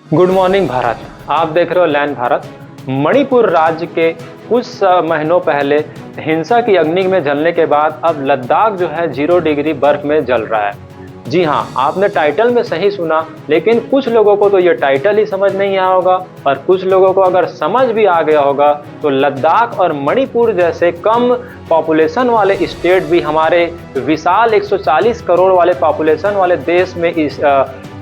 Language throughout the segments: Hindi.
Good morning Bharat. आप देख रहे हो लैंड भारत। मणिपुर राज्य के कुछ महीनों पहले हिंसा की अग्नि में जलने के बाद अब लद्दाख जो है 0 डिग्री बर्फ में जल रहा है। जी हाँ, आपने टाइटल में सही सुना, लेकिन कुछ लोगों को तो ये टाइटल ही समझ नहीं आया होगा और कुछ लोगों को अगर समझ भी आ गया होगा तो लद्दाख और मणिपुर जैसे कम पॉपुलेशन वाले स्टेट भी हमारे विशाल 140 करोड़ वाले पॉपुलेशन वाले देश में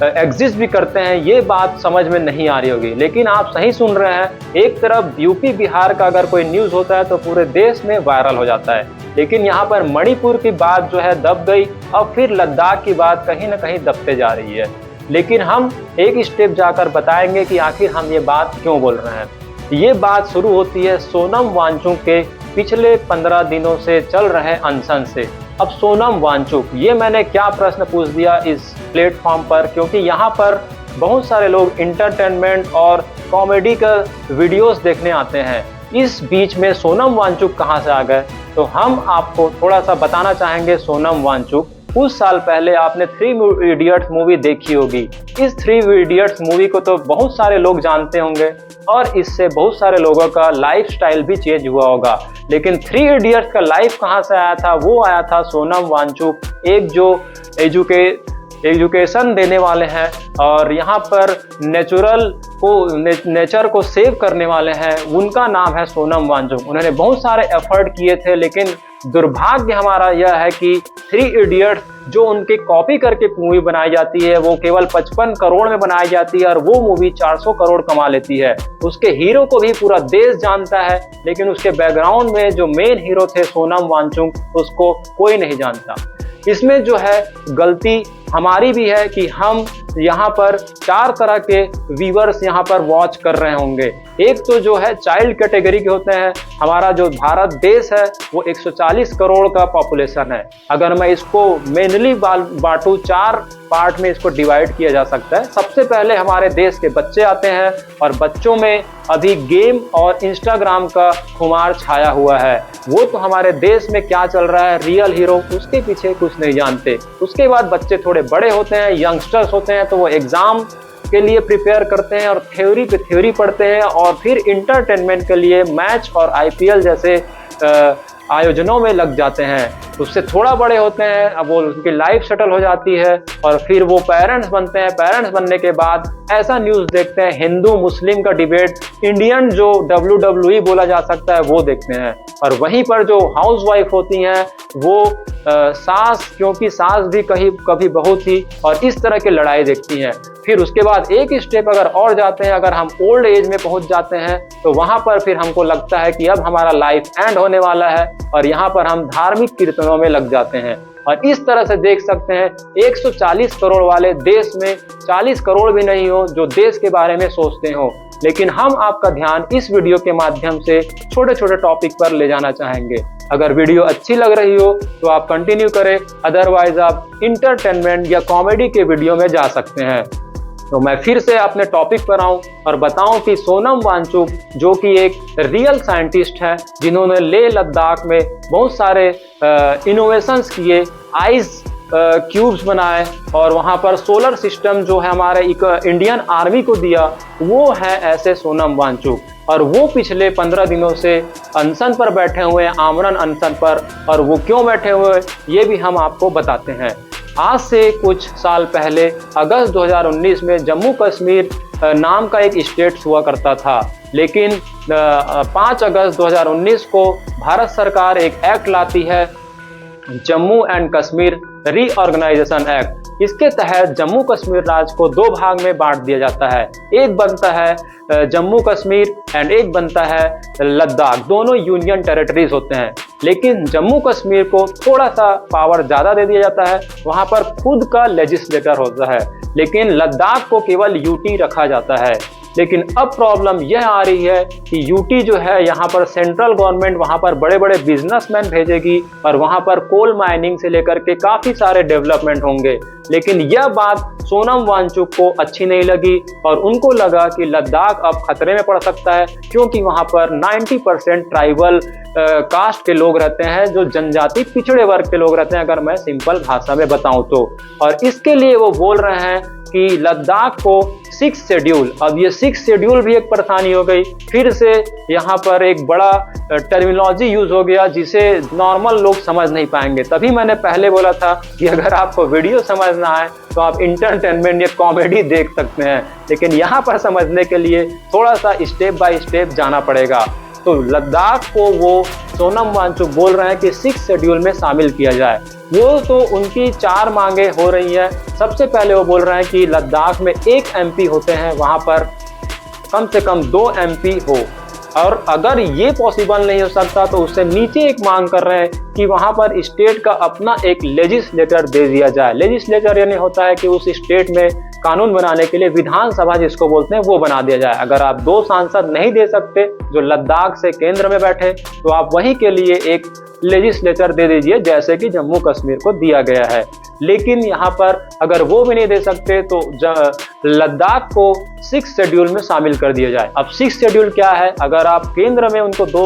एग्जिस्ट भी करते हैं, ये बात समझ में नहीं आ रही होगी। लेकिन आप सही सुन रहे हैं, एक तरफ यूपी बिहार का अगर कोई न्यूज़ होता है तो पूरे देश में वायरल हो जाता है, लेकिन यहाँ पर मणिपुर की बात जो है दब गई और फिर लद्दाख की बात कहीं ना कहीं दबते जा रही है। लेकिन हम एक स्टेप जाकर बताएंगे कि आखिर हम ये बात क्यों बोल रहे हैं। ये बात शुरू होती है सोनम वांगचुक के पिछले 15 दिनों से चल रहे अनशन से। अब सोनम वांगचुक, ये मैंने क्या प्रश्न पूछ दिया इस प्लेटफॉर्म पर, क्योंकि यहाँ पर बहुत सारे लोग इंटरटेनमेंट और कॉमेडी का वीडियोस देखने आते हैं। इस बीच में सोनम वांगचुक कहाँ से आ गए, तो हम आपको थोड़ा सा बताना चाहेंगे। सोनम वांगचुक, कुछ साल पहले आपने 3 इडियट्स मूवी देखी होगी। इस 3 इडियट्स मूवी को तो बहुत सारे लोग जानते होंगे और इससे बहुत सारे लोगों का लाइफस्टाइल भी चेंज हुआ होगा। लेकिन 3 इडियट्स का लाइफ कहाँ से आया था? वो आया था सोनम वांगचुक, एक जो एजुकेशन देने वाले हैं और यहाँ पर नेचर को सेव करने वाले हैं, उनका नाम है सोनम वांगचुक। उन्होंने बहुत सारे एफर्ट किए थे, लेकिन दुर्भाग्य हमारा यह है कि 3 इडियट्स जो उनकी कॉपी करके मूवी बनाई जाती है वो केवल 55 करोड़ में बनाई जाती है और वो मूवी 400 करोड़ कमा लेती है। उसके हीरो को भी पूरा देश जानता है, लेकिन उसके बैकग्राउंड में जो मेन हीरो थे सोनम वांगचुक, उसको कोई नहीं जानता। इसमें जो है गलती हमारी भी है कि हम यहाँ पर 4 तरह के व्यूअर्स यहाँ पर वॉच कर रहे होंगे। एक तो जो है चाइल्ड कैटेगरी के होते हैं। हमारा जो भारत देश है वो 140 करोड़ का पॉपुलेशन है। अगर मैं इसको मेनली बांटूं, 4 पार्ट में इसको डिवाइड किया जा सकता है। सबसे पहले हमारे देश के बच्चे आते हैं और बच्चों में अभी गेम और इंस्टाग्राम का खुमार छाया हुआ है। वो तो हमारे देश में क्या चल रहा है, रियल हीरो उसके पीछे कुछ नहीं जानते। उसके बाद बच्चे थोड़े बड़े होते हैं, यंगस्टर्स होते हैं, तो वो एग्जाम के लिए प्रिपेयर करते हैं और थ्योरी पे थ्योरी पढ़ते हैं और फिर इंटरटेनमेंट के लिए मैच और आईपीएल जैसे आयोजनों में लग जाते हैं। उससे थोड़ा बड़े होते हैं, अब वो उनकी लाइफ सेटल हो जाती है और फिर वो पेरेंट्स बनते हैं। पेरेंट्स बनने के बाद ऐसा न्यूज़ देखते हैं, हिंदू मुस्लिम का डिबेट, इंडियन जो WWE बोला जा सकता है वो देखते हैं। और वहीं पर जो हाउस वाइफ होती हैं वो सास, क्योंकि सास भी कभी बहू थी, और इस तरह की लड़ाई देखती हैं। फिर उसके बाद एक स्टेप अगर और जाते हैं, अगर हम ओल्ड एज में पहुंच जाते हैं तो वहां पर फिर हमको लगता है कि अब हमारा लाइफ एंड होने वाला है और यहाँ पर हम धार्मिक कीर्तनों में लग जाते हैं। और इस तरह से देख सकते हैं 140 करोड़ वाले देश में 40 करोड़ भी नहीं हो जो देश के बारे में सोचते हो। लेकिन हम आपका ध्यान इस वीडियो के माध्यम से छोटे छोटे टॉपिक पर ले जाना चाहेंगे। अगर वीडियो अच्छी लग रही हो तो आप कंटिन्यू करें, अदरवाइज आप इंटरटेनमेंट या कॉमेडी के वीडियो में जा सकते हैं। तो मैं फिर से अपने टॉपिक पर आऊं और बताऊं कि सोनम वांगचुक जो कि एक रियल साइंटिस्ट है, जिन्होंने लेह लद्दाख में बहुत सारे इनोवेशंस किए, आइस क्यूब्स बनाए और वहां पर सोलर सिस्टम जो है हमारे इंडियन आर्मी को दिया, वो है ऐसे सोनम वांगचुक। और वो पिछले 15 दिनों से अनशन पर बैठे हुए हैं, आमरण अनशन पर। और वो क्यों बैठे हुए ये भी हम आपको बताते हैं। आज से कुछ साल पहले अगस्त 2019 में जम्मू कश्मीर नाम का एक स्टेट हुआ करता था, लेकिन 5 अगस्त 2019 को भारत सरकार एक एक्ट लाती है, Jammu and Kashmir reorganisation act. इसके तहत जम्मू कश्मीर राज्य को 2 भाग में बांट दिया जाता है। एक बनता है जम्मू कश्मीर एंड एक बनता है लद्दाख। दोनों यूनियन टेरिटरीज होते हैं, लेकिन जम्मू कश्मीर को थोड़ा सा पावर ज़्यादा दे दिया जाता है, वहाँ पर खुद का लेजिस्लेटर होता है। लेकिन लद्दाख को केवल यूटी रखा जाता है। लेकिन अब प्रॉब्लम यह आ रही है कि यूटी जो है, यहाँ पर सेंट्रल गवर्नमेंट वहाँ पर बड़े बड़े बिजनेसमैन भेजेगी और वहाँ पर कोल माइनिंग से लेकर के काफ़ी सारे डेवलपमेंट होंगे। लेकिन यह बात सोनम वांगचुक को अच्छी नहीं लगी और उनको लगा कि लद्दाख अब खतरे में पड़ सकता है, क्योंकि वहाँ पर 90% ट्राइबल कास्ट के लोग रहते हैं, जो जनजाति पिछड़े वर्ग के लोग रहते हैं, अगर मैं सिंपल भाषा में बताऊं तो। और इसके लिए वो बोल रहे हैं कि लद्दाख को 6 शेड्यूल, अब ये 6 शेड्यूल भी एक परेशानी हो गई। फिर से यहाँ पर एक बड़ा टर्मिनोलॉजी यूज हो गया जिसे नॉर्मल लोग समझ नहीं पाएंगे। तभी मैंने पहले बोला था कि अगर आपको वीडियो समझना है तो आप इंटरटेनमेंट या कॉमेडी देख सकते हैं, लेकिन यहाँ पर समझने के लिए थोड़ा सा स्टेप बाय स्टेप जाना पड़ेगा। तो लद्दाख को वो सोनम वांगचुक बोल रहे हैं कि 6 शेड्यूल में शामिल किया जाए। वो तो उनकी 4 मांगे हो रही हैं। सबसे पहले वो बोल रहे हैं कि लद्दाख में 1 MP होते हैं, वहाँ पर कम से कम 2 MP हो, और अगर ये पॉसिबल नहीं हो सकता तो उससे नीचे एक मांग कर रहे हैं कि वहाँ पर स्टेट का अपना एक लेजिस्लेटर दे दिया जाए। लेजिस्लेटर यानी होता है कि उस स्टेट में कानून बनाने के लिए विधानसभा जिसको बोलते हैं वो बना दिया जाए। अगर आप 2 सांसद नहीं दे सकते जो लद्दाख से केंद्र में बैठे, तो आप वहीं के लिए एक लेजिस्लेचर दे दीजिए जैसे कि जम्मू कश्मीर को दिया गया है। लेकिन यहाँ पर अगर वो भी नहीं दे सकते तो लद्दाख को 6 शेड्यूल में शामिल कर दिया जाए। अब 6 शेड्यूल क्या है? अगर आप केंद्र में उनको 2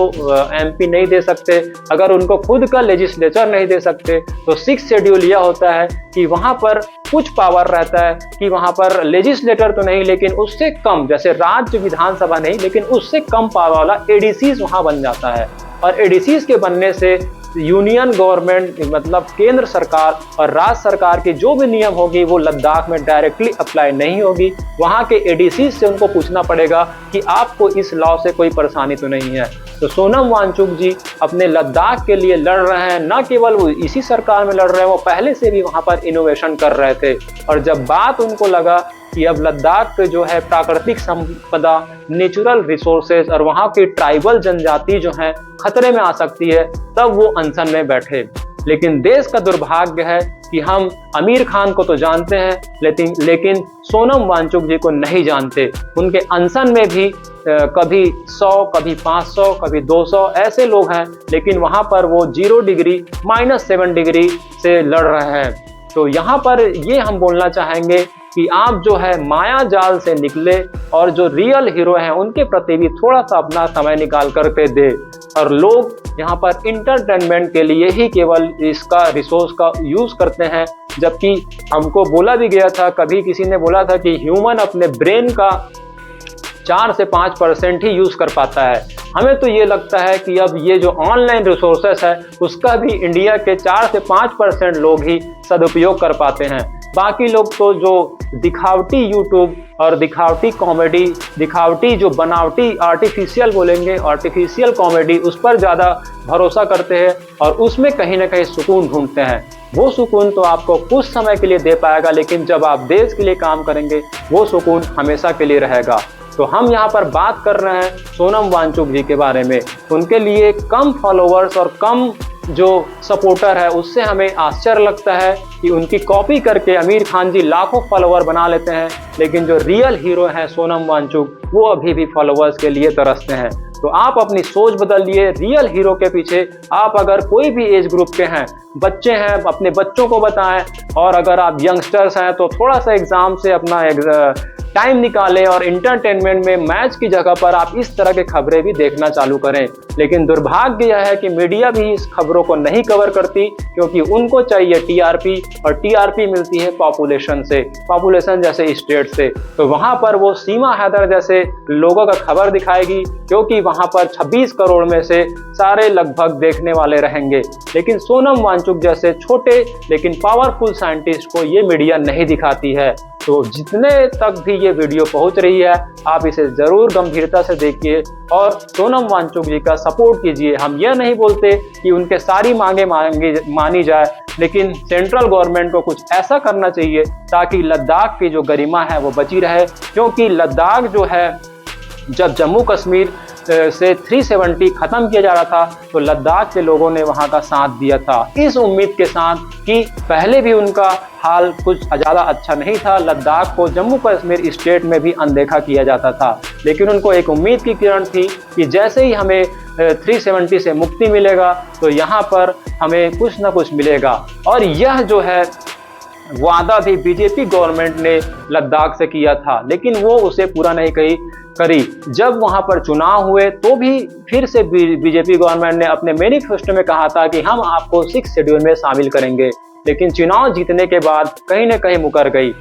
MP नहीं दे सकते, अगर उनको खुद का लेजिस्लेचर नहीं दे सकते, तो 6 शेड्यूल यह होता है कि वहाँ पर कुछ पावर रहता है कि वहाँ पर लेजिस्लेटर तो नहीं लेकिन उससे कम, जैसे राज्य विधानसभा नहीं लेकिन उससे कम पावर वाला ADCs वहाँ बन जाता है। और ADCs के बनने से यूनियन गवर्नमेंट मतलब केंद्र सरकार और राज्य सरकार की जो भी नियम होगी वो लद्दाख में डायरेक्टली अप्लाई नहीं होगी। वहाँ के ADCs से उनको पूछना पड़ेगा कि आपको इस लॉ से कोई परेशानी तो नहीं है। तो सोनम वांगचुक जी अपने लद्दाख के लिए लड़ रहे हैं। न केवल वो इसी सरकार में लड़ रहे हैं, वो पहले से भी वहाँ पर इनोवेशन कर रहे थे। और जब बात उनको लगा कि अब लद्दाख के जो है प्राकृतिक संपदा, नेचुरल रिसोर्सेज और वहाँ की ट्राइबल जनजाति जो है खतरे में आ सकती है, तब वो अनशन में बैठे। लेकिन देश का दुर्भाग्य है कि हम आमिर खान को तो जानते हैं लेकिन सोनम वांगचुक जी को नहीं जानते। उनके अनशन में भी कभी 100, कभी 500, कभी 200 ऐसे लोग हैं, लेकिन वहाँ पर वो 0 डिग्री -7 डिग्री से लड़ रहे हैं। तो यहाँ पर ये हम बोलना चाहेंगे कि आप जो है माया जाल से निकले और जो रियल हीरो हैं उनके प्रति भी थोड़ा सा अपना समय निकाल करके दे। और लोग यहाँ पर इंटरटेनमेंट के लिए ही केवल इसका रिसोर्स का यूज़ करते हैं, जबकि हमको बोला भी गया था, कभी किसी ने बोला था कि ह्यूमन अपने ब्रेन का 4 से 5% ही यूज़ कर पाता है। हमें तो ये लगता है कि अब ये जो ऑनलाइन रिसोर्सेस है उसका भी इंडिया के 4 से 5% लोग ही सदुपयोग कर पाते हैं। बाकी लोग तो जो दिखावटी यूट्यूब और दिखावटी कॉमेडी, दिखावटी जो बनावटी आर्टिफिशियल बोलेंगे, आर्टिफिशियल कॉमेडी, उस पर ज़्यादा भरोसा करते हैं और उसमें कहीं ना कहीं सुकून ढूंढते हैं। वो सुकून तो आपको कुछ समय के लिए दे पाएगा, लेकिन जब आप देश के लिए काम करेंगे वो सुकून हमेशा के लिए रहेगा। तो हम यहाँ पर बात कर रहे हैं सोनम वांगचुक जी के बारे में। उनके लिए कम फॉलोअर्स और कम जो सपोर्टर है उससे हमें आश्चर्य लगता है कि उनकी कॉपी करके आमिर खान जी लाखों फॉलोअर बना लेते हैं, लेकिन जो रियल हीरो हैं सोनम वांगचुक वो अभी भी फॉलोअर्स के लिए तरसते हैं। तो आप अपनी सोच बदलिए। रियल हीरो के पीछे आप अगर कोई भी एज ग्रुप के हैं, बच्चे हैं, अपने बच्चों को बताएं, और अगर आप यंगस्टर्स हैं तो थोड़ा सा एग्जाम से अपना टाइम निकालें और इंटरटेनमेंट में मैच की जगह पर आप इस तरह के खबरें भी देखना चालू करें। लेकिन दुर्भाग्य यह है कि मीडिया भी इस खबरों को नहीं कवर करती, क्योंकि उनको चाहिए TRP, और TRP मिलती है पॉपुलेशन से, पॉपुलेशन जैसे स्टेट से। तो वहाँ पर वो सीमा हैदर जैसे लोगों का खबर दिखाएगी, क्योंकि वहाँ पर 26 करोड़ में से सारे लगभग देखने वाले रहेंगे। लेकिन सोनम वांगचुक जैसे छोटे लेकिन पावरफुल साइंटिस्ट को ये मीडिया नहीं दिखाती है। तो जितने तक भी ये वीडियो पहुंच रही है आप इसे ज़रूर गंभीरता से देखिए और सोनम वांगचुक जी का सपोर्ट कीजिए। हम यह नहीं बोलते कि उनके सारी मांगे मानी जाए, लेकिन सेंट्रल गवर्नमेंट को कुछ ऐसा करना चाहिए ताकि लद्दाख की जो गरिमा है वो बची रहे। क्योंकि लद्दाख जो है, जब जम्मू कश्मीर से 370 ख़त्म किया जा रहा था तो लद्दाख के लोगों ने वहाँ का साथ दिया था, इस उम्मीद के साथ कि पहले भी उनका हाल कुछ ज़्यादा अच्छा नहीं था। लद्दाख को जम्मू कश्मीर स्टेट में भी अनदेखा किया जाता था, लेकिन उनको एक उम्मीद की किरण थी कि जैसे ही हमें 370 से मुक्ति मिलेगा तो यहाँ पर हमें कुछ ना कुछ मिलेगा। और यह जो है वादा भी बीजेपी गवर्नमेंट ने लद्दाख से किया था, लेकिन वो उसे पूरा नहीं करी। जब वहाँ पर चुनाव हुए तो भी फिर से बीजेपी गवर्नमेंट ने अपने मैनिफेस्टो में कहा था कि हम आपको 6 शेड्यूल में शामिल करेंगे, लेकिन चुनाव जीतने के बाद कहीं ना कहीं मुकर गई।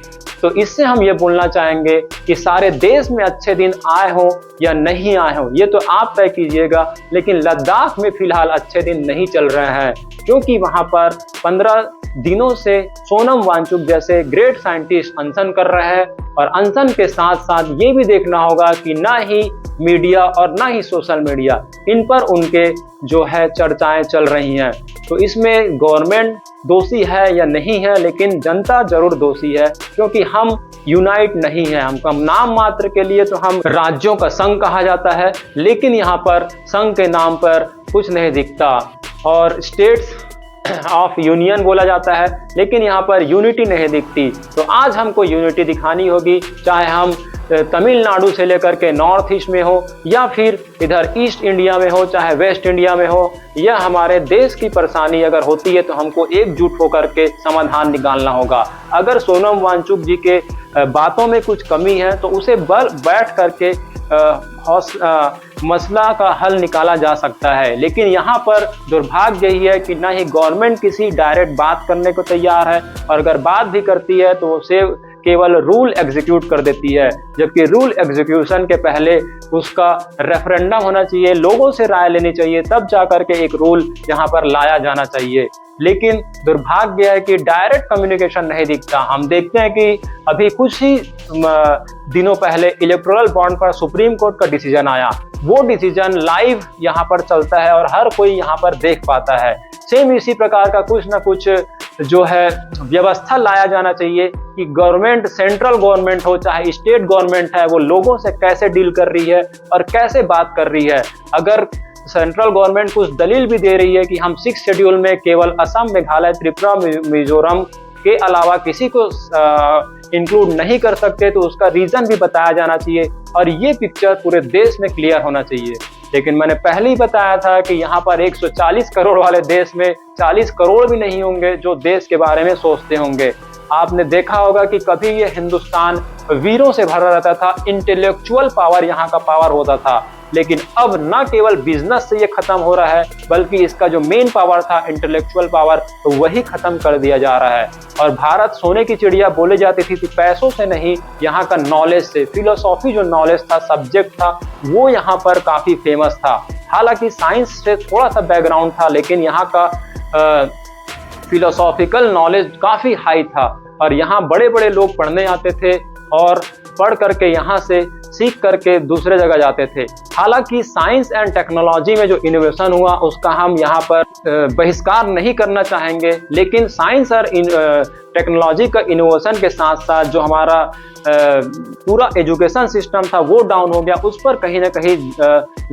तो इससे हम ये बोलना चाहेंगे कि सारे देश में अच्छे दिन आए हों या नहीं आए हों ये तो आप तय कीजिएगा, लेकिन लद्दाख में फिलहाल अच्छे दिन नहीं चल रहे हैं, क्योंकि वहां पर 15 दिनों से सोनम वांगचुक जैसे ग्रेट साइंटिस्ट अनशन कर रहे हैं। और अनशन के साथ साथ ये भी देखना होगा कि ना ही मीडिया और ना ही सोशल मीडिया इन पर उनके जो है चर्चाएं चल रही हैं। तो इसमें गवर्नमेंट दोषी है या नहीं है, लेकिन जनता जरूर दोषी है, क्योंकि हम यूनाइट नहीं है। हमको नाम मात्र के लिए तो हम राज्यों का संघ कहा जाता है, लेकिन यहाँ पर संघ के नाम पर कुछ नहीं दिखता और स्टेट्स ऑफ यूनियन बोला जाता है, लेकिन यहाँ पर यूनिटी नहीं दिखती। तो आज हमको यूनिटी दिखानी होगी, चाहे हम तमिलनाडु से लेकर के नॉर्थ ईस्ट में हो या फिर इधर ईस्ट इंडिया में हो, चाहे वेस्ट इंडिया में हो, या हमारे देश की परेशानी अगर होती है तो हमको एकजुट होकर के समाधान निकालना होगा। अगर सोनम वांगचुक जी के बातों में कुछ कमी है तो उसे बैठ करके मसला का हल निकाला जा सकता है। लेकिन यहाँ पर दुर्भाग्य यही है कि ना ही गवर्नमेंट किसी डायरेक्ट बात करने को तैयार है, और अगर बात भी करती है तो उसे केवल रूल एग्जीक्यूट कर देती है, जबकि रूल एग्जीक्यूशन के पहले उसका रेफरेंडम होना चाहिए, लोगों से राय लेनी चाहिए, तब जाकर के एक रूल यहाँ पर लाया जाना चाहिए। लेकिन दुर्भाग्य है कि डायरेक्ट कम्युनिकेशन नहीं दिखता। हम देखते हैं कि अभी कुछ ही दिनों पहले इलेक्टोरल बॉन्ड पर सुप्रीम कोर्ट का डिसीजन आया, वो डिसीजन लाइव यहाँ पर चलता है और हर कोई यहाँ पर देख पाता है। सेम इसी प्रकार का कुछ ना कुछ जो है व्यवस्था लाया जाना चाहिए कि गवर्नमेंट, सेंट्रल गवर्नमेंट हो चाहे स्टेट गवर्नमेंट है, वो लोगों से कैसे डील कर रही है और कैसे बात कर रही है। अगर सेंट्रल गवर्नमेंट कुछ दलील भी दे रही है कि हम 6 शेड्यूल में केवल असम, मेघालय, त्रिपुरा, मिजोरम के अलावा किसी को इंक्लूड नहीं कर सकते, तो उसका रीजन भी बताया जाना चाहिए और ये पिक्चर पूरे देश में क्लियर होना चाहिए। लेकिन मैंने पहले ही बताया था कि यहाँ पर 140 करोड़ वाले देश में 40 करोड़ भी नहीं होंगे जो देश के बारे में सोचते होंगे। आपने देखा होगा कि कभी ये हिंदुस्तान वीरों से भरा रहता था, इंटेलेक्चुअल पावर यहाँ का पावर होता था, लेकिन अब न केवल बिजनेस से ये खत्म हो रहा है, बल्कि इसका जो मेन पावर था इंटेलेक्चुअल पावर, तो वही खत्म कर दिया जा रहा है। और भारत सोने की चिड़िया बोले जाती थी पैसों से नहीं, यहाँ का नॉलेज से, फिलोसॉफी जो नॉलेज था, सब्जेक्ट था, वो यहाँ पर काफी फेमस था। हालांकि साइंस से थोड़ा सा बैकग्राउंड था, लेकिन यहाँ का फिलोसॉफिकल नॉलेज काफी हाई था और यहाँ बड़े बड़े लोग पढ़ने आते थे और पढ़ करके यहाँ से सीख करके दूसरे जगह जाते थे। हालांकि साइंस एंड टेक्नोलॉजी में जो इनोवेशन हुआ उसका हम यहाँ पर बहिष्कार नहीं करना चाहेंगे, लेकिन साइंस और टेक्नोलॉजी का इनोवेशन के साथ साथ जो हमारा पूरा एजुकेशन सिस्टम था वो डाउन हो गया, उस पर कहीं ना कहीं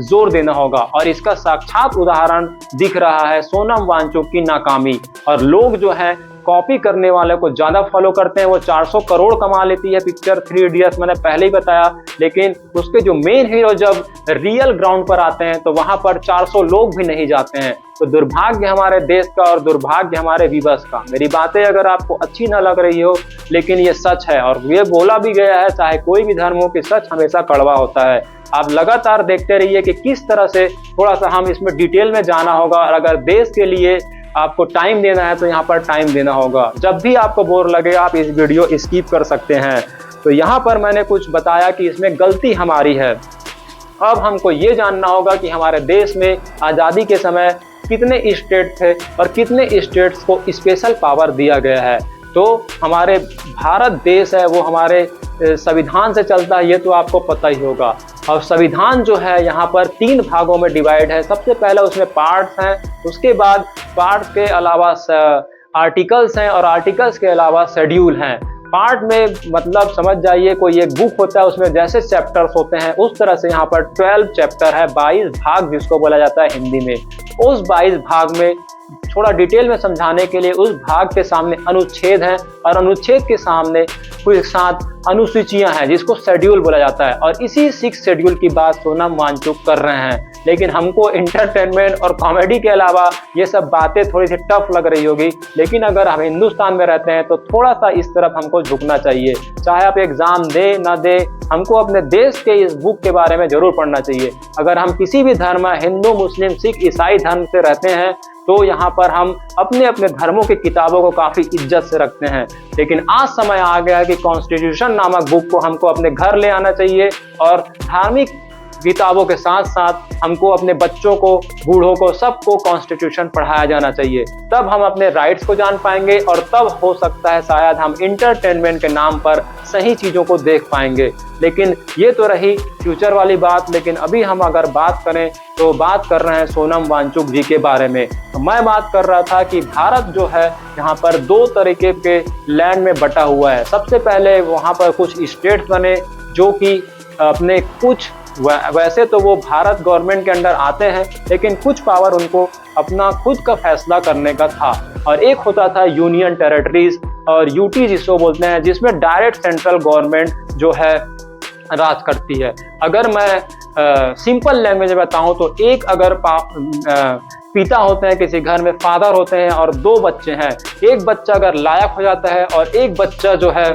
जोर देना होगा। और इसका साक्षात उदाहरण दिख रहा है सोनम वांगचुक की नाकामी। और लोग जो है कॉपी करने वाले को ज्यादा फॉलो करते हैं। वो 400 करोड़ कमा लेती है पिक्चर 3 इडियट्स, मैंने पहले ही बताया, लेकिन उसके जो मेन हीरो जब रियल ग्राउंड पर आते हैं तो वहां पर 400 लोग भी नहीं जाते हैं। तो दुर्भाग्य हमारे देश का और दुर्भाग्य हमारे विवश का। मेरी बातें अगर आपको अच्छी ना लग रही हो, लेकिन ये सच है और ये बोला भी गया है, चाहे कोई भी धर्म हो, कि सच हमेशा कड़वा होता है। आप लगातार देखते रहिए कि किस तरह से थोड़ा सा हम इसमें डिटेल में जाना होगा, और अगर देश के लिए आपको टाइम देना है तो यहाँ पर टाइम देना होगा। जब भी आपको बोर लगे आप इस वीडियो स्किप कर सकते हैं। तो यहाँ पर मैंने कुछ बताया कि इसमें गलती हमारी है। अब हमको ये जानना होगा कि हमारे देश में आज़ादी के समय कितने स्टेट थे और कितने स्टेट्स को स्पेशल पावर दिया गया है। तो हमारे भारत देश है वो हमारे संविधान से चलता है, ये तो आपको पता ही होगा। और संविधान जो है यहाँ पर 3 भागों में डिवाइड है। सबसे पहले उसमें पार्ट्स हैं, उसके बाद पार्ट के अलावा आर्टिकल्स हैं और आर्टिकल्स के अलावा शेड्यूल हैं। पार्ट में मतलब समझ जाइए कोई एक बुक होता है, उसमें जैसे चैप्टर्स होते हैं उस तरह से यहाँ पर 12 चैप्टर है, 22 भाग जिसको बोला जाता है हिंदी में। उस 22 भाग में थोड़ा डिटेल में समझाने के लिए उस भाग के सामने अनुच्छेद हैं और अनुच्छेद के सामने कुछ साथ अनुसूचियां हैं जिसको शेड्यूल बोला जाता है। और इसी 6 शेड्यूल की बात सोनम वांगचुक कर रहे हैं। लेकिन हमको एंटरटेनमेंट और कॉमेडी के अलावा ये सब बातें थोड़ी सी टफ लग रही होगी, लेकिन अगर हम हिंदुस्तान में रहते हैं तो थोड़ा सा इस तरफ हमको झुकना चाहिए। चाहे आप एग्जाम दे ना दे, हमको अपने देश के इस बुक के बारे में जरूर पढ़ना चाहिए। अगर हम किसी भी धर्म, हिंदू, मुस्लिम, सिख, ईसाई धर्म से रहते हैं तो यहाँ पर हम अपने अपने धर्मों की किताबों को काफ़ी इज्जत से रखते हैं। लेकिन आज समय आ गया है कि कॉन्स्टिट्यूशन नामक बुक को हमको अपने घर ले आना चाहिए और धार्मिक किताबों के साथ साथ हमको अपने बच्चों को, बूढ़ों को, सबको कॉन्स्टिट्यूशन पढ़ाया जाना चाहिए। तब हम अपने राइट्स को जान पाएंगे और तब हो सकता है शायद हम इंटरटेनमेंट के नाम पर सही चीज़ों को देख पाएंगे। लेकिन ये तो रही फ्यूचर वाली बात। लेकिन अभी हम अगर बात करें तो बात कर रहे हैं सोनम वांगचुक जी के बारे में। तो मैं बात कर रहा था कि भारत जो है यहाँ पर दो तरीके के लैंड में बटा हुआ है। सबसे पहले वहाँ पर कुछ स्टेट्स बने जो कि अपने कुछ, वैसे तो वो भारत गवर्नमेंट के अंडर आते हैं, लेकिन कुछ पावर उनको अपना खुद का फैसला करने का था। और एक होता था यूनियन टेरिटरीज और यूटी जिसको बोलते हैं, जिसमें डायरेक्ट सेंट्रल गवर्नमेंट जो है राज करती है। अगर मैं सिंपल लैंग्वेज में बताऊं तो एक अगर पिता होते हैं किसी घर में, फादर होते हैं और दो बच्चे हैं। एक बच्चा अगर लायक हो जाता है और एक बच्चा जो है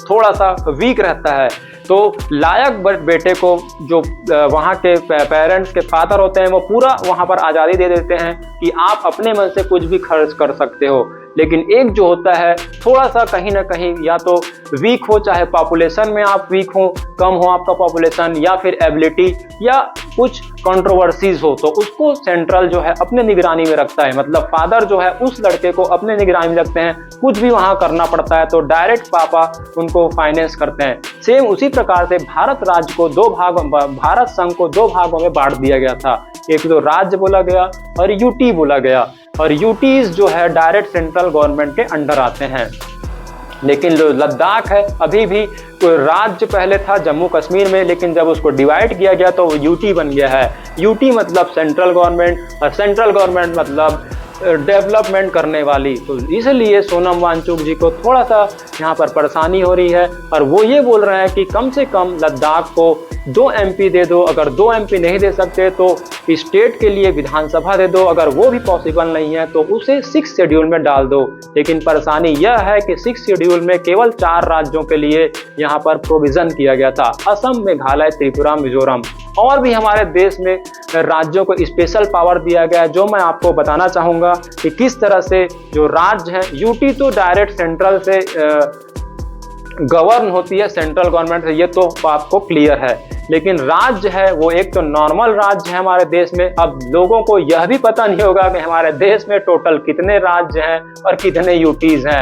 थोड़ा सा वीक रहता है, तो लायक बेटे को जो वहाँ के पेरेंट्स के फादर होते हैं वो पूरा वहाँ पर आज़ादी दे देते हैं कि आप अपने मन से कुछ भी खर्च कर सकते हो। लेकिन एक जो होता है थोड़ा सा कहीं ना कहीं या तो वीक हो, चाहे पॉपुलेशन में आप वीक हो, कम हो आपका पॉपुलेशन, या फिर एबिलिटी या कुछ कंट्रोवर्सीज हो, तो उसको सेंट्रल जो है अपने निगरानी में रखता है। मतलब फादर जो है उस लड़के को अपने निगरानी में रखते हैं। कुछ भी वहाँ करना पड़ता है तो डायरेक्ट पापा उनको फाइनेंस करते हैं। सेम उसी प्रकार से भारत राज्य को भारत संघ को दो भागों में बांट दिया गया था। एक तो राज्य बोला गया और यूटी बोला गया, और यूटीज जो है डायरेक्ट सेंट्रल गवर्नमेंट के अंडर आते हैं। लेकिन जो लद्दाख है अभी भी कोई राज्य पहले था जम्मू कश्मीर में, लेकिन जब उसको डिवाइड किया गया तो वो यूटी बन गया है। यूटी मतलब सेंट्रल गवर्नमेंट और सेंट्रल गवर्नमेंट मतलब डेवलपमेंट करने वाली। तो इसलिए सोनम वांगचुक जी को थोड़ा सा यहाँ पर परेशानी हो रही है और वो ये बोल रहे हैं कि कम से कम लद्दाख को 2 MP दे दो। अगर 2 MP नहीं दे सकते तो स्टेट के लिए विधानसभा दे दो। अगर वो भी पॉसिबल नहीं है तो उसे 6 शेड्यूल में डाल दो। लेकिन परेशानी यह है कि 6 शेड्यूल में केवल 4 राज्यों के लिए यहाँ पर प्रोविज़न किया गया था, असम, मेघालय, त्रिपुरा, मिजोरम। और भी हमारे देश में राज्यों को स्पेशल पावर दिया गया है, जो मैं आपको बताना चाहूँगा कि किस तरह से जो राज्य है, यूटी तो डायरेक्ट सेंट्रल से गवर्न होती है, सेंट्रल गवर्नमेंट से, ये तो आपको क्लियर है। लेकिन राज्य है वो एक तो नॉर्मल राज्य है हमारे देश में। अब लोगों को यह भी पता नहीं होगा कि हमारे देश में टोटल कितने राज्य हैं और कितने यूटीज हैं।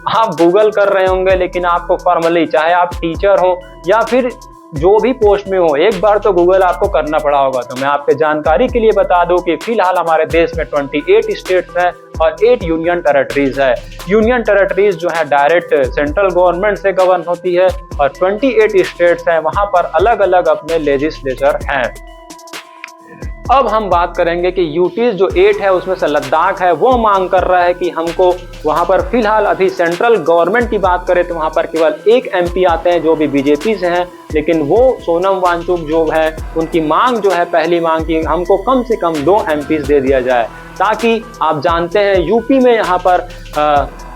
आप गूगल कर रहे होंगे, लेकिन आपको फॉर्मली, चाहे आप टीचर हो या फिर जो भी पोस्ट में हो, एक बार तो गूगल आपको करना पड़ा होगा। तो मैं आपके जानकारी के लिए बता दूं कि फिलहाल हमारे देश में 28 स्टेट्स हैं और 8 यूनियन टेरिटरीज है। यूनियन टेरिटरीज जो है डायरेक्ट सेंट्रल गवर्नमेंट से गवर्न होती है और 28 स्टेट्स हैं, वहां पर अलग अलग अपने लेजिस्लेचर हैं। अब हम बात करेंगे कि यूटीज जो 8 है उसमें से लद्दाख है, वो मांग कर रहा है कि हमको वहाँ पर फिलहाल अभी सेंट्रल गवर्नमेंट की बात करें तो वहाँ पर केवल 1 MP आते हैं जो भी बीजेपी से हैं। लेकिन वो सोनम वांगचुक जो है उनकी मांग जो है, पहली मांग की हमको कम से कम 2 MPs दे दिया जाए, ताकि आप जानते हैं यूपी में यहाँ पर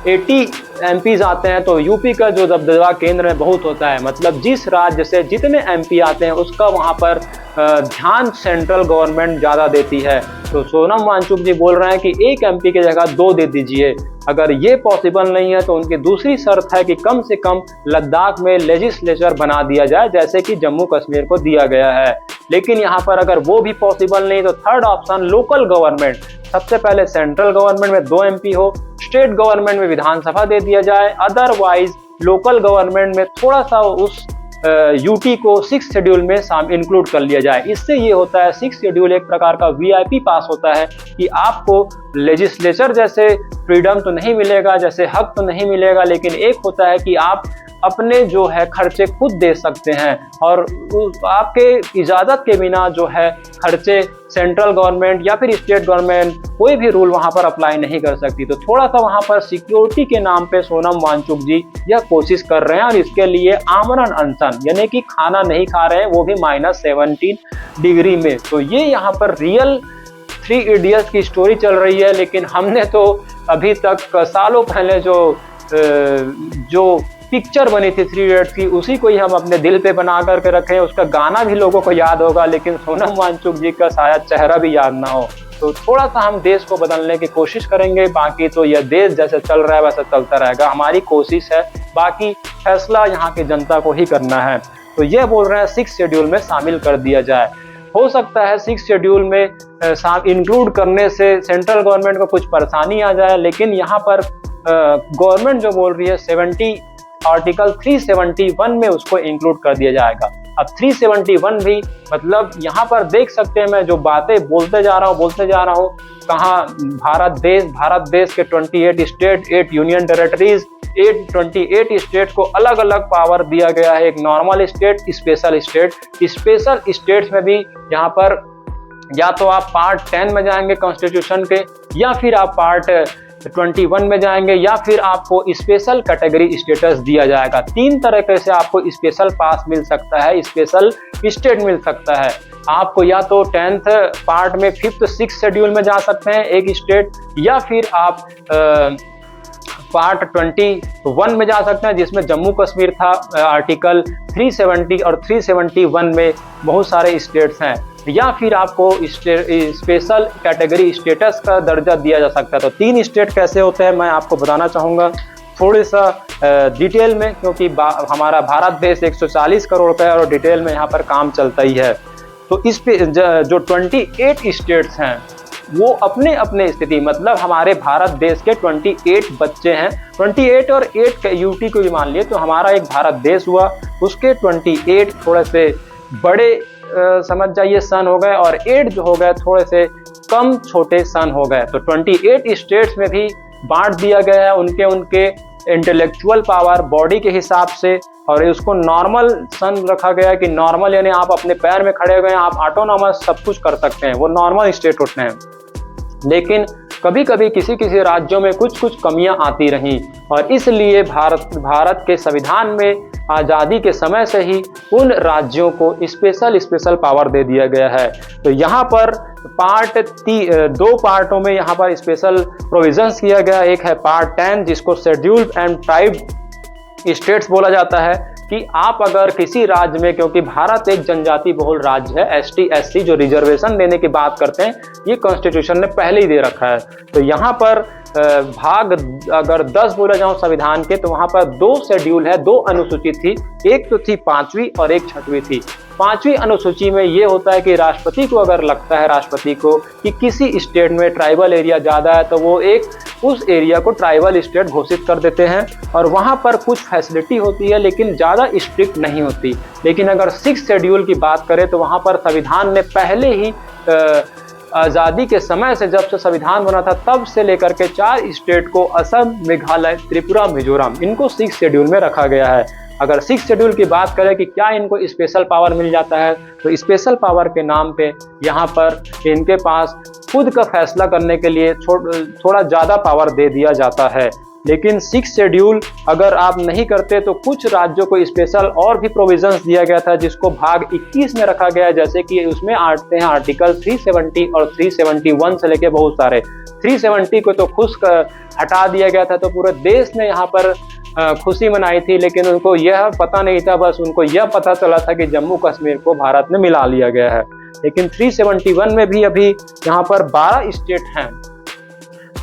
80 MPs आते हैं तो यूपी का जो दबदबा केंद्र में बहुत होता है। मतलब जिस राज्य से जितने MP आते हैं उसका वहाँ पर ध्यान सेंट्रल गवर्नमेंट ज़्यादा देती है। तो सोनम वांगचुक जी बोल रहे हैं कि 1 MP की जगह 2 दे दीजिए। अगर ये पॉसिबल नहीं है तो उनकी दूसरी शर्त है कि कम से कम लद्दाख में लेजिस्लेचर बना दिया जाए, जैसे कि जम्मू कश्मीर को दिया गया है। लेकिन यहाँ पर अगर वो भी पॉसिबल नहीं तो थर्ड ऑप्शन लोकल गवर्नमेंट, सबसे पहले सेंट्रल गवर्नमेंट में 2 MP हो, स्टेट गवर्नमेंट में विधानसभा दे दिया जाए, अदरवाइज लोकल गवर्नमेंट में थोड़ा सा उस यूटी को 6 शेड्यूल में इंक्लूड कर लिया जाए। इससे ये होता है 6 शेड्यूल एक प्रकार का VIP पास होता है कि आपको लेजिस्लेचर जैसे फ्रीडम तो नहीं मिलेगा, जैसे हक तो नहीं मिलेगा, लेकिन एक होता है कि आप अपने जो है खर्चे खुद दे सकते हैं और आपके इजाज़त के बिना जो है खर्चे सेंट्रल गवर्नमेंट या फिर स्टेट गवर्नमेंट कोई भी रूल वहां पर अप्लाई नहीं कर सकती। तो थोड़ा सा वहां पर सिक्योरिटी के नाम पे सोनम वांगचुक जी यह कोशिश कर रहे हैं और इसके लिए आमरण अनशन यानी कि खाना नहीं खा रहे हैं, वो भी -17 डिग्री में। तो ये यहाँ पर रियल 3 इडियट्स की स्टोरी चल रही है। लेकिन हमने तो अभी तक सालों पहले जो पिक्चर बनी थी 3 इडियट्स की, उसी को ही हम अपने दिल पे बना करके रखे हैं। उसका गाना भी लोगों को याद होगा, लेकिन सोनम वांगचुक जी का शायद चेहरा भी याद ना हो। तो थोड़ा सा हम देश को बदलने की कोशिश करेंगे, बाकी तो यह देश जैसे चल रहा है वैसा चलता रहेगा। हमारी कोशिश है, बाकी फैसला यहाँ की जनता को ही करना है। तो ये बोल रहे हैं 6 शेड्यूल में शामिल कर दिया जाए। हो सकता है 6 शेड्यूल में इंक्लूड करने से सेंट्रल गवर्नमेंट को कुछ परेशानी आ जाए, लेकिन यहाँ पर गवर्नमेंट जो बोल रही है आर्टिकल 371 में उसको इंक्लूड कर दिया जाएगा। अब 371 भी मतलब यहाँ पर देख सकते हैं, मैं जो बातें बोलते जा रहा हूँ कहाँ भारत देश के 28 स्टेट, 8 यूनियन टेरिटरीज, 28 स्टेट को अलग अलग पावर दिया गया है। एक नॉर्मल स्टेट, स्पेशल स्टेट्स में भी यहाँ पर या तो आप पार्ट 10 में जाएंगे कॉन्स्टिट्यूशन के, या फिर आप पार्ट 21 में जाएंगे, या फिर आपको स्पेशल कैटेगरी स्टेटस दिया जाएगा। 3 तरीके से आपको स्पेशल पास मिल सकता है, स्पेशल स्टेट मिल सकता है। आपको या तो 10th पार्ट में 5th 6th शेड्यूल में जा सकते हैं एक स्टेट, या फिर आप पार्ट 21 में जा सकते हैं जिसमें जम्मू कश्मीर था। आर्टिकल 370 और 371 में बहुत सारे स्टेट्स हैं, या फिर आपको स्पेशल कैटेगरी स्टेटस का दर्जा दिया जा सकता है। तो 3 स्टेट कैसे होते हैं मैं आपको बताना चाहूँगा थोड़े सा डिटेल में, क्योंकि हमारा भारत देश 140 करोड़ का है और डिटेल में यहाँ पर काम चलता ही है। तो इस पे जो 28 स्टेट्स हैं वो अपने अपने स्थिति, मतलब हमारे भारत देश के 28 बच्चे हैं, 28 और 8 यूटी को भी मान लिए तो हमारा एक भारत देश हुआ, उसके 28 थोड़े से बड़े समझ जाइए सन हो गए, और 8 जो हो गए थोड़े से कम छोटे सन हो गए। तो 28 स्टेट्स में भी बांट दिया गया है उनके इंटेलेक्चुअल पावर बॉडी के हिसाब से, और उसको नॉर्मल सन रखा गया है कि नॉर्मल यानी आप अपने पैर में खड़े हुए हैं, आप ऑटोनॉमस सब कुछ कर सकते हैं, वो नॉर्मल स्टेट होते हैं। लेकिन कभी कभी किसी राज्यों में कुछ कमियां आती रहीं, और इसलिए भारत के संविधान में आज़ादी के समय से ही उन राज्यों को स्पेशल पावर दे दिया गया है। तो यहाँ पर 2 पार्टों में यहाँ पर स्पेशल प्रोविजंस किया गया। एक है पार्ट 10 जिसको शेड्यूल्ड एंड ट्राइब स्टेट्स बोला जाता है, कि आप अगर किसी राज्य में, क्योंकि भारत एक जनजाति बहुल राज्य है, ST SC जो रिजर्वेशन देने की बात करते हैं ये कॉन्स्टिट्यूशन ने पहले ही दे रखा है। तो यहाँ पर भाग अगर 10 बोला जाऊं संविधान के, तो वहाँ पर 2 शेड्यूल है, 2 अनुसूची थी, एक तो थी 5वीं और एक 6वीं थी। 5वीं अनुसूची में ये होता है कि राष्ट्रपति को अगर लगता है कि किसी स्टेट में ट्राइबल एरिया ज़्यादा है तो वो उस एरिया को ट्राइबल स्टेट घोषित कर देते हैं, और वहाँ पर कुछ फैसिलिटी होती है लेकिन ज़्यादा स्ट्रिक्ट नहीं होती। लेकिन अगर 6th शेड्यूल की बात करें तो वहाँ पर संविधान ने पहले ही आज़ादी के समय से, जब से संविधान बना था तब से लेकर के 4 स्टेट को, असम, मेघालय, त्रिपुरा, मिजोरम, इनको 6th शेड्यूल में रखा गया है। अगर 6th शेड्यूल की बात करें कि क्या इनको स्पेशल पावर मिल जाता है, तो स्पेशल पावर के नाम पे यहाँ पर इनके पास खुद का फैसला करने के लिए थोड़ा ज़्यादा पावर दे दिया जाता है। लेकिन 6th शेड्यूल अगर आप नहीं करते तो कुछ राज्यों को स्पेशल और भी प्रोविजंस दिया गया था, जिसको भाग 21 में रखा गया है। जैसे कि उसमें आते हैं आर्टिकल 370 और 371 से लेके बहुत सारे। 370 को तो हटा दिया गया था, तो पूरे देश ने यहाँ पर खुशी मनाई थी, लेकिन उनको यह पता नहीं था, बस उनको यह पता चला था कि जम्मू कश्मीर को भारत में मिला लिया गया है। लेकिन 371 में भी अभी यहाँ पर 12 स्टेट हैं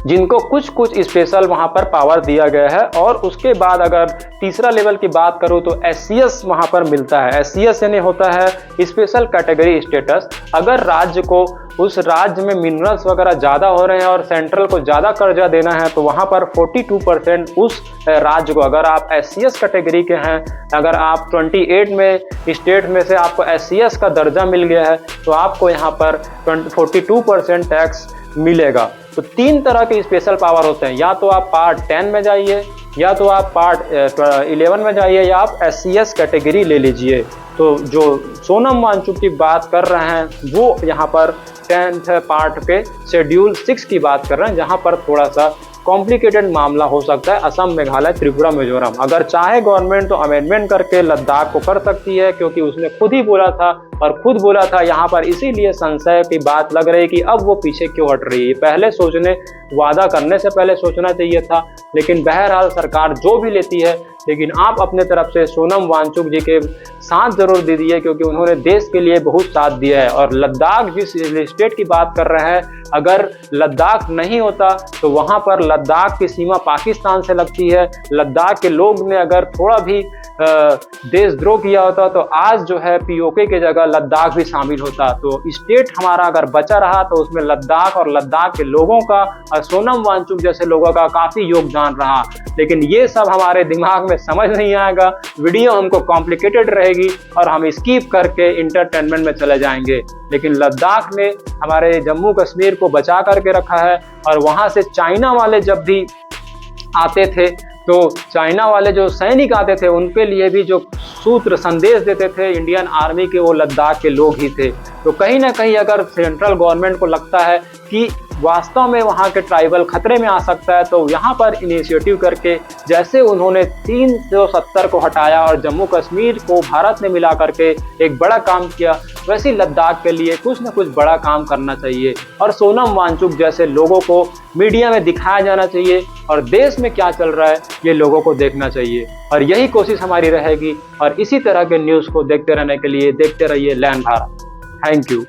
जिनको कुछ स्पेशल वहाँ पर पावर दिया गया है। और उसके बाद अगर तीसरा लेवल की बात करूँ तो SCS वहाँ पर मिलता है। SCS यानी होता है स्पेशल कैटेगरी स्टेटस। अगर राज्य को, उस राज्य में मिनरल्स वगैरह ज़्यादा हो रहे हैं और सेंट्रल को ज़्यादा कर्जा देना है, तो वहाँ पर 42% उस राज्य को, अगर आप SCS कैटेगरी के हैं, अगर आप 28 में स्टेट में से आपको SCS का दर्जा मिल गया है, तो आपको यहाँ पर 42% टैक्स मिलेगा। तो 3 तरह के स्पेशल पावर होते हैं, या तो आप पार्ट 10 में जाइए, या तो आप पार्ट 11 में जाइए, या आप SCS कैटेगरी ले लीजिए। तो जो सोनम वांगचुक की बात कर रहे हैं वो यहाँ पर 10th पार्ट के शेड्यूल 6 की बात कर रहे हैं, जहाँ पर थोड़ा सा कॉम्प्लिकेटेड मामला हो सकता है। असम, मेघालय, त्रिपुरा, मिजोरम, अगर चाहे गवर्नमेंट तो अमेंडमेंट करके लद्दाख को कर सकती है, क्योंकि उसने खुद ही बोला था यहाँ पर। इसीलिए संशय की बात लग रही है कि अब वो पीछे क्यों हट रही है। पहले वादा करने से पहले सोचना चाहिए था। लेकिन बहरहाल सरकार जो भी लेती है लेकिन आप अपने तरफ से सोनम वांगचुक जी के साथ जरूर दीजिए, क्योंकि उन्होंने देश के लिए बहुत साथ दिया है। और लद्दाख जिस स्टेट की बात कर रहे हैं, अगर लद्दाख नहीं होता तो वहाँ पर लद्दाख की सीमा पाकिस्तान से लगती है। लद्दाख के लोग ने अगर थोड़ा भी देशद्रोह किया होता तो आज जो है पीओके की जगह लद्दाख भी शामिल होता। तो स्टेट हमारा अगर बचा रहा तो उसमें लद्दाख और लद्दाख के लोगों का और सोनम वांगचुक जैसे लोगों का काफ़ी योगदान रहा। लेकिन ये सब हमारे दिमाग में समझ नहीं आएगा, वीडियो हमको कॉम्प्लिकेटेड रहेगी और हम स्किप करके इंटरटेनमेंट में चले जाएंगे। लेकिन लद्दाख ने हमारे जम्मू कश्मीर को बचा करके रखा है। और वहाँ से चाइना वाले जब भी आते थे तो चाइना वाले जो सैनिक आते थे उनके लिए भी जो सूत्र संदेश देते थे इंडियन आर्मी के, वो लद्दाख के लोग ही थे। तो कहीं ना कहीं अगर सेंट्रल गवर्नमेंट को लगता है कि वास्तव में वहाँ के ट्राइबल खतरे में आ सकता है तो यहाँ पर इनिशिएटिव करके, जैसे उन्होंने 370 को हटाया और जम्मू कश्मीर को भारत में मिला करके एक बड़ा काम किया, वैसे लद्दाख के लिए कुछ न कुछ बड़ा काम करना चाहिए। और सोनम वांगचुक जैसे लोगों को मीडिया में दिखाया जाना चाहिए और देश में क्या चल रहा है ये लोगों को देखना चाहिए। और यही कोशिश हमारी रहेगी। और इसी तरह के न्यूज़ को देखते रहने के लिए देखते रहिए लैंड भारत। Thank you.